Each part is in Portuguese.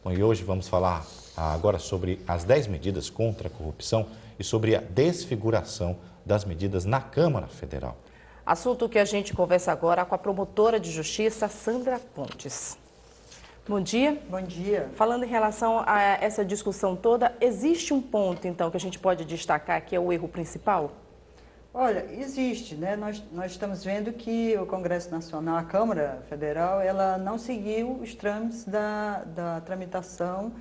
Bom, e hoje vamos falar agora sobre as 10 medidas contra a corrupção e sobre a desfiguração das medidas na Câmara Federal. Assunto que a gente conversa agora com a promotora de justiça, Sandra Pontes. Bom dia. Bom dia. Falando em relação a essa discussão toda, existe um ponto, então, que a gente pode destacar que é o erro principal? Olha, existe, né? Nós estamos vendo que o Congresso Nacional, a Câmara Federal, ela não seguiu os trâmites da tramitação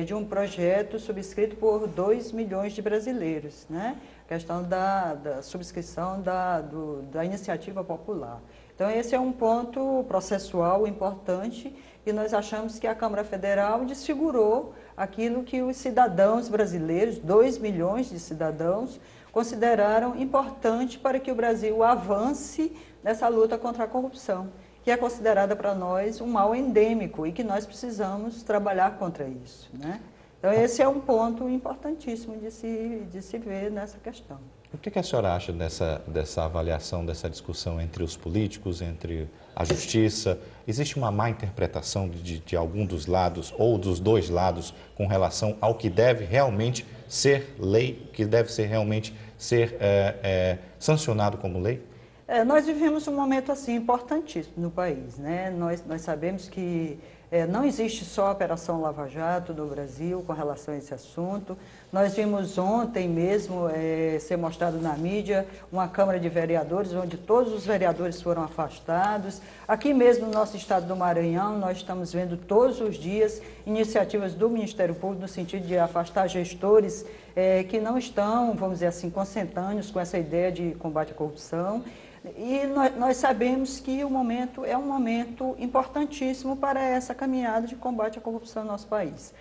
de um projeto subscrito por 2 milhões de brasileiros, né? A questão da subscrição da iniciativa popular. Então, esse é um ponto processual importante e nós achamos que a Câmara Federal desfigurou aquilo que os cidadãos brasileiros, 2 milhões de cidadãos, consideraram importante para que o Brasil avance nessa luta contra a corrupção, que é considerada para nós um mal endêmico e que nós precisamos trabalhar contra isso, né? Então, esse é um ponto importantíssimo de se ver nessa questão. O que a senhora acha dessa avaliação, dessa discussão entre os políticos, entre a justiça? Existe uma má interpretação de algum dos lados ou dos dois lados com relação ao que deve realmente ser lei, que deve ser realmente ser sancionado como lei? Nós vivemos um momento assim importantíssimo no país, né? Nós sabemos que não existe só a Operação Lava Jato no Brasil com relação a esse assunto. Nós vimos ontem mesmo ser mostrado na mídia uma Câmara de Vereadores, onde todos os vereadores foram afastados. Aqui mesmo no nosso estado do Maranhão, nós estamos vendo todos os dias iniciativas do Ministério Público no sentido de afastar gestores que não estão, vamos dizer assim, consentâneos com essa ideia de combate à corrupção. E nós sabemos que o momento é um momento importantíssimo para essa caminhada de combate à corrupção no nosso país.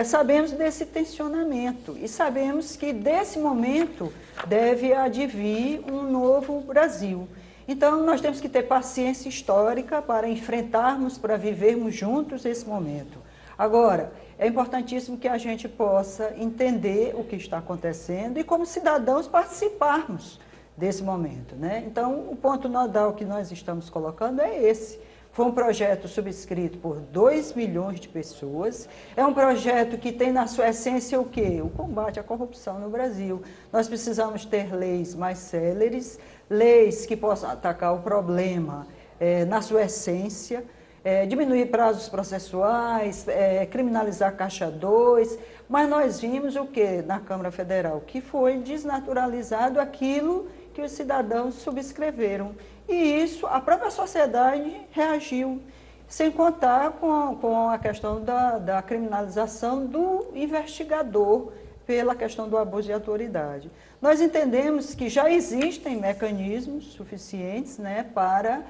Sabemos desse tensionamento e sabemos que desse momento deve advir um novo Brasil. Então, nós temos que ter paciência histórica para enfrentarmos, para vivermos juntos esse momento. Agora, é importantíssimo que a gente possa entender o que está acontecendo e, como cidadãos, participarmos desse momento, né? Então, o ponto nodal que nós estamos colocando é esse. Foi um projeto subscrito por 2 milhões de pessoas. É um projeto que tem na sua essência o quê? O combate à corrupção no Brasil. Nós precisamos ter leis mais céleres, leis que possam atacar o problema na sua essência, diminuir prazos processuais, criminalizar Caixa 2, mas nós vimos o quê na Câmara Federal? Que foi desnaturalizado aquilo que os cidadãos subscreveram. E isso, a própria sociedade reagiu, sem contar com a questão da criminalização do investigador pela questão do abuso de autoridade. Nós entendemos que já existem mecanismos suficientes, né, para,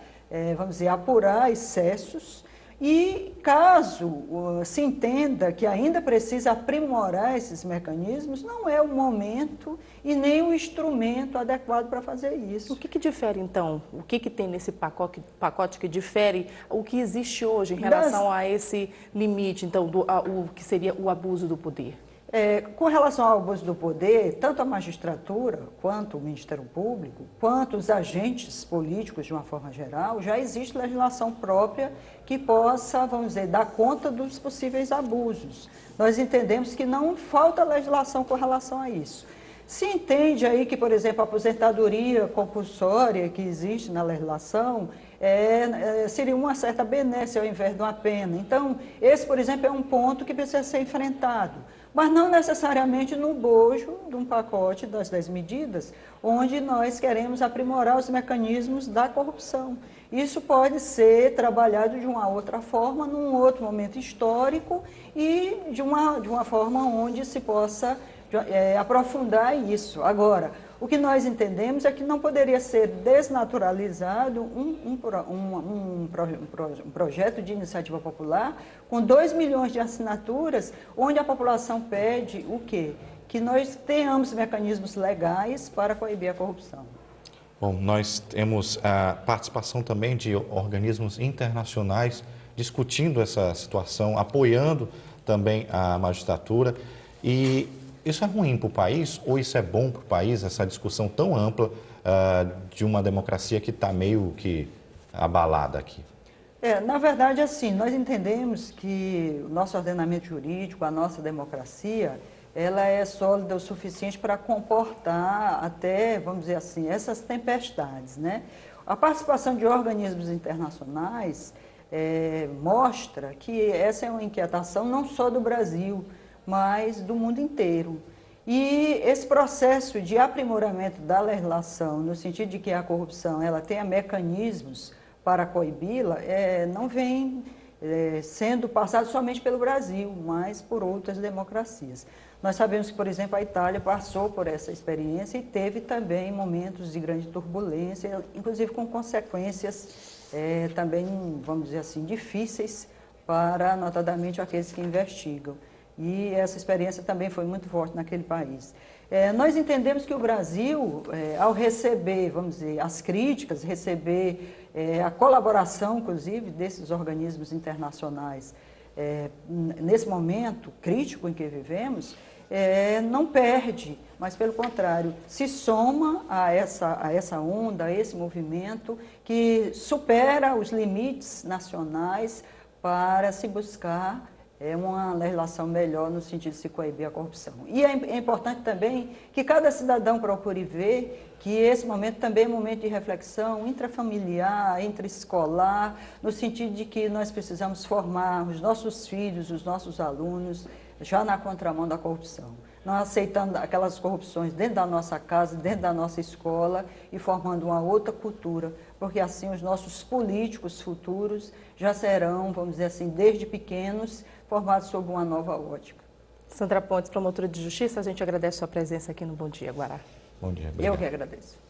vamos dizer, apurar excessos. E caso se entenda que ainda precisa aprimorar esses mecanismos, não é o momento e nem o instrumento adequado para fazer isso. O que difere, então? O que tem nesse pacote que difere o que existe hoje em relação a esse limite, então, o que seria o abuso do poder? Com relação ao abuso do poder, tanto a magistratura, quanto o Ministério Público, quanto os agentes políticos de uma forma geral, já existe legislação própria que possa, vamos dizer, dar conta dos possíveis abusos. Nós entendemos que não falta legislação com relação a isso. Se entende aí que, por exemplo, a aposentadoria compulsória que existe na legislação seria uma certa benesse ao invés de uma pena. Então, esse, por exemplo, é um ponto que precisa ser enfrentado, mas não necessariamente no bojo de um pacote das 10 medidas, onde nós queremos aprimorar os mecanismos da corrupção. Isso pode ser trabalhado de uma outra forma, num outro momento histórico e de uma forma onde se possa aprofundar isso. Agora, o que nós entendemos é que não poderia ser desnaturalizado um projeto de iniciativa popular com 2 milhões de assinaturas, onde a população pede o quê? Que nós tenhamos mecanismos legais para coibir a corrupção. Bom, nós temos a participação também de organismos internacionais discutindo essa situação, apoiando também a magistratura. E isso é ruim para o país ou isso é bom para o país, essa discussão tão ampla de uma democracia que está meio que abalada aqui? Na verdade, assim, nós entendemos que o nosso ordenamento jurídico, a nossa democracia, ela é sólida o suficiente para comportar até, vamos dizer assim, essas tempestades, né? A participação de organismos internacionais mostra que essa é uma inquietação não só do Brasil, mas do mundo inteiro. E esse processo de aprimoramento da legislação, no sentido de que a corrupção ela tenha mecanismos para coibi-la, não vem sendo passado somente pelo Brasil, mas por outras democracias. Nós sabemos que, por exemplo, a Itália passou por essa experiência e teve também momentos de grande turbulência, inclusive com consequências também, vamos dizer assim, difíceis para, notadamente, aqueles que investigam. E essa experiência também foi muito forte naquele país. Nós entendemos que o Brasil, ao receber, vamos dizer, as críticas, receber a colaboração, inclusive, desses organismos internacionais, nesse momento crítico em que vivemos, não perde, mas pelo contrário, se soma a essa onda, a esse movimento que supera os limites nacionais para se buscar uma legislação melhor no sentido de se coibir a corrupção. E é importante também que cada cidadão procure ver que esse momento também é um momento de reflexão intrafamiliar, intraescolar, no sentido de que nós precisamos formar os nossos filhos, os nossos alunos, já na contramão da corrupção. Não aceitando aquelas corrupções dentro da nossa casa, dentro da nossa escola e formando uma outra cultura, porque assim os nossos políticos futuros já serão, vamos dizer assim, desde pequenos, formados sob uma nova ótica. Sandra Pontes, promotora de justiça, a gente agradece a sua presença aqui no Bom Dia, Guará. Bom dia, obrigado. Eu que agradeço.